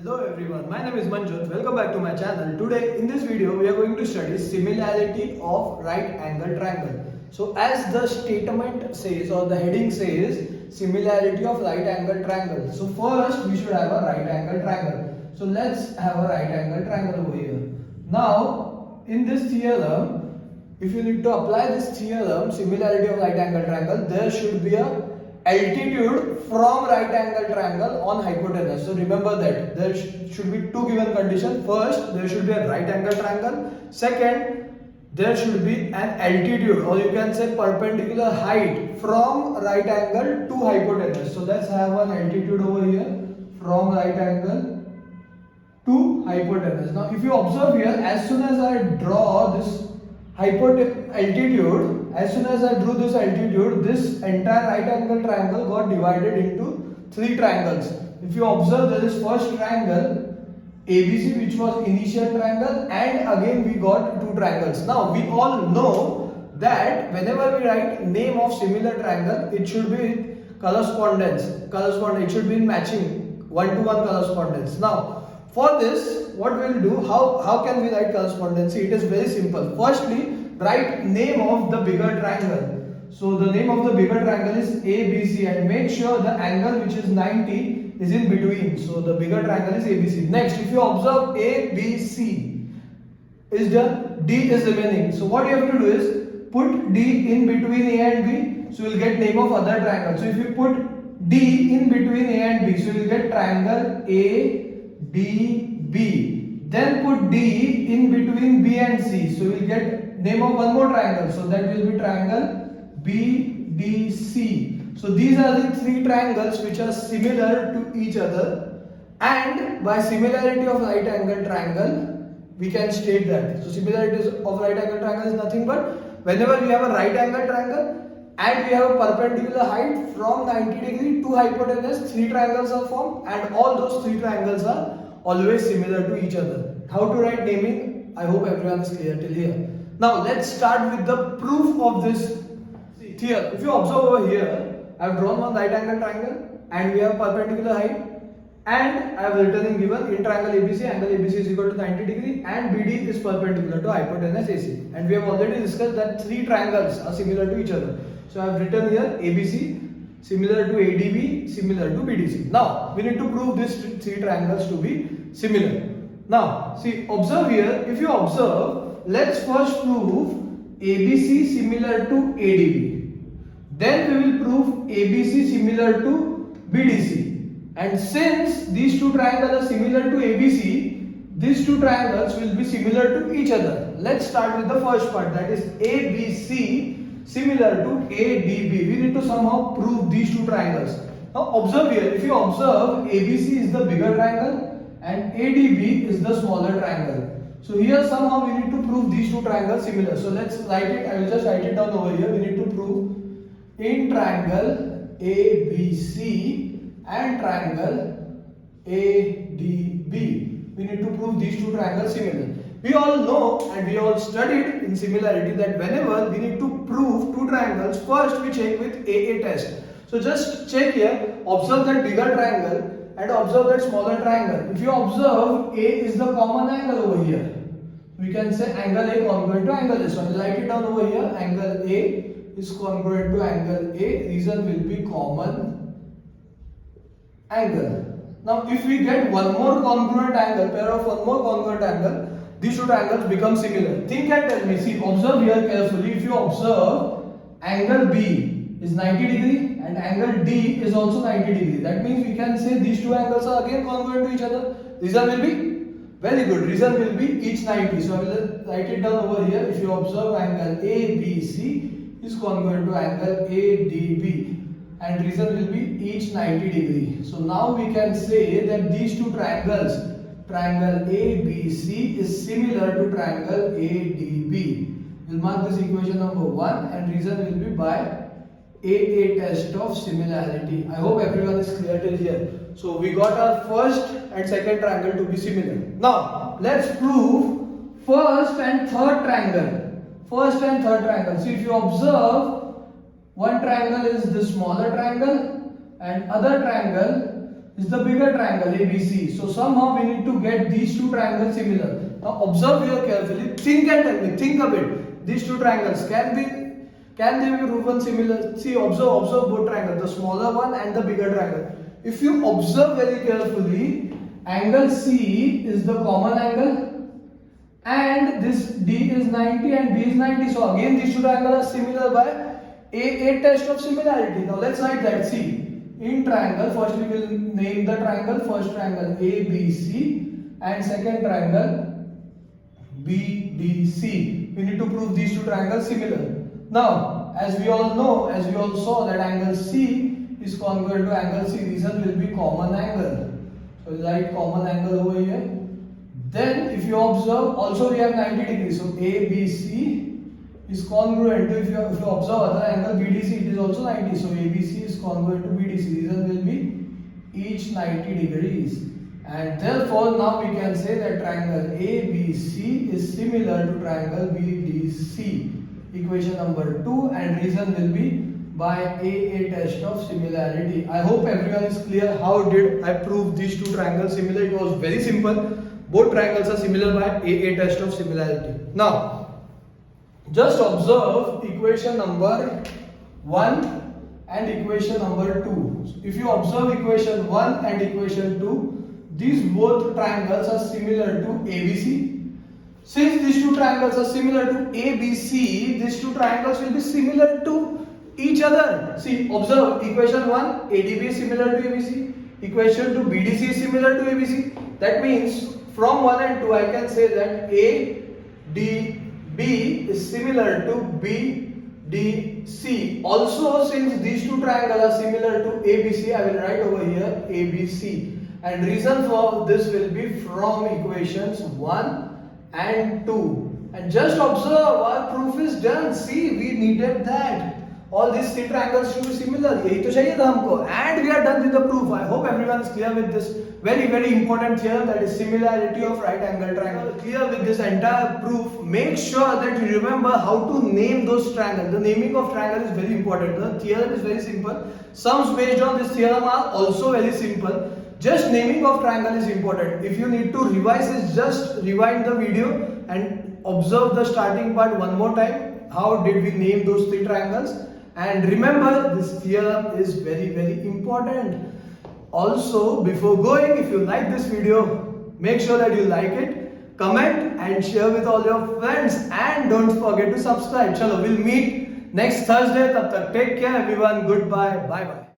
Hello everyone, my name is Manjot. Welcome back to my channel. Today in this video we are going to study similarity of right angle triangle. So as the statement says or the heading says similarity of right angle triangle. So first we should have a right angle triangle. So let's have a right angle triangle over here. Now in this theorem, if you need to apply this theorem similarity of right angle triangle, there should be a altitude from right angle triangle on hypotenuse. So remember that there should be two given conditions. First, there should be a right angle triangle. Second, there should be an altitude, or you can say perpendicular height from right angle to hypotenuse. So let's have an altitude over here from right angle to hypotenuse. Now if you observe here, as soon as I draw this altitude, as soon as I drew this altitude, this entire right angle triangle got divided into three triangles. If you observe, there is first triangle ABC, which was initial triangle, and again we got two triangles. Now we all know that whenever we write name of similar triangle, it should be correspondence. It should be in matching, one-to-one correspondence. Now for this, what we will do, how can we write correspondency? It is very simple. Firstly, write name of the bigger triangle. So the name of the bigger triangle is ABC, and make sure the angle which is 90 is in between. So the bigger triangle is ABC. Next, if you observe ABC is done, D is remaining. So what you have to do is put D in between A and B. So you will get name of other triangle. So if you put D in between A and B, so you will get triangle ADB. Then put D in between B and C. So you will get name of one more triangle. So that will be triangle BDC. So these are the three triangles which are similar to each other, and by similarity of right angle triangle we can state that. So similarity of right angle triangle is nothing but whenever we have a right angle triangle and we have a perpendicular height from 90 degree to hypotenuse, three triangles are formed, and all those three triangles are always similar to each other. How to write naming? I hope everyone is clear till here. Now let's start with the proof of this theorem. If you observe over here, I have drawn one right angle triangle and we have perpendicular height, and I have written in given in triangle ABC, angle ABC is equal to 90 degree and BD is perpendicular to hypotenuse AC. And we have already discussed that three triangles are similar to each other. So I have written here ABC similar to ADB, similar to BDC. Now we need to prove these three triangles to be similar. Now see, observe here, if you observe, let's first prove ABC similar to ADB. Then we will prove ABC similar to BDC. And since these two triangles are similar to ABC, these two triangles will be similar to each other. Let's start with the first part, that is ABC similar to ADB. We need to somehow prove these two triangles. Now observe here, if you observe, ABC is the bigger triangle and ADB is the smaller triangle. So here somehow we need to prove these two triangles similar. So let's write it, I will just write it down over here. We need to prove in triangle ABC and triangle ADB, we need to prove these two triangles similar. We all know and we all studied in similarity that whenever we need to prove two triangles, first we check with AA test. So just check here, observe that bigger triangle and observe that smaller triangle. If you observe, A is the common angle over here. We can say angle A congruent to angle A. So I will write it down over here, angle A is congruent to angle A, reason will be common angle. Now if we get one more congruent angle, pair of one more congruent angle, these two triangles become similar. Think and tell me, see, observe here carefully. If you observe, angle B is 90 degree and angle D is also 90 degree. That means we can say these two angles are again congruent to each other. Reason will be, very good, reason will be each 90. So I will write it down over here. If you observe, angle ABC is congruent to angle ADB and reason will be each 90 degree. So now we can say that these two triangles, triangle ABC is similar to triangle ADB. We'll mark this equation number 1 and reason will be by AA test of similarity. I hope everyone is clear till here. So we got our first and second triangle to be similar. Now let's prove first and third triangle. First and third triangle. So if you observe, one triangle is the smaller triangle and other triangle is the bigger triangle ABC. So somehow we need to get these two triangles similar. Now observe here carefully. Think and tell me. Think a bit. These two triangles can they be proven similar? See, observe both triangles, the smaller one and the bigger triangle. If you observe very carefully, angle C is the common angle, and this D is 90 and B is 90. So again, these two triangles are similar by a test of similarity. Now let's write that. See. In triangle, first we will name the triangle. First triangle ABC and second triangle BDC. We need to prove these two triangles similar. Now, as we all know, as we all saw that angle C is congruent to angle C. Reason will be common angle. So we write common angle over here. Then if you observe, also we have 90 degrees. So ABC is congruent to, if you observe other angle BDC, it is also 90. So ABC is congruent to BDC. Reason will be each 90 degrees. And therefore now we can say that triangle ABC is similar to triangle BDC. Equation number 2, and reason will be by a test of similarity. I hope everyone is clear how did I prove these two triangles similar. It was very simple. Both triangles are similar by a test of similarity. Now just observe equation number 1 and equation number 2. If you observe equation 1 and equation 2, these both triangles are similar to ABC. Since these two triangles are similar to ABC, these two triangles will be similar to each other. See, observe equation 1, ADB is similar to ABC. Equation 2, BDC is similar to ABC. That means from 1 and 2, I can say that ADB is similar to BDC. Also, since these two triangles are similar to ABC, I will write over here ABC. And reason for this will be from equations 1 and 2. And just observe, our proof is done. See, we needed that. All these three triangles should be similar. यही तो चाहिए था हमको. And we are done with the proof. I hope everyone is clear with this very important theorem, that is similarity of right angle triangle. Clear with this entire proof. Make sure that you remember how to name those triangles. The naming of triangle is very important. The theorem is very simple. Sums based on this theorem are also very simple. Just naming of triangle is important. If you need to revise this, just rewind the video and observe the starting part one more time. How did we name those three triangles? And remember, this theorem is very important. Also, before going, if you like this video, make sure that you like it, comment and share with all your friends, and don't forget to subscribe. Chalo, we'll meet next Thursday. Tab tak take care everyone. Goodbye. Bye bye.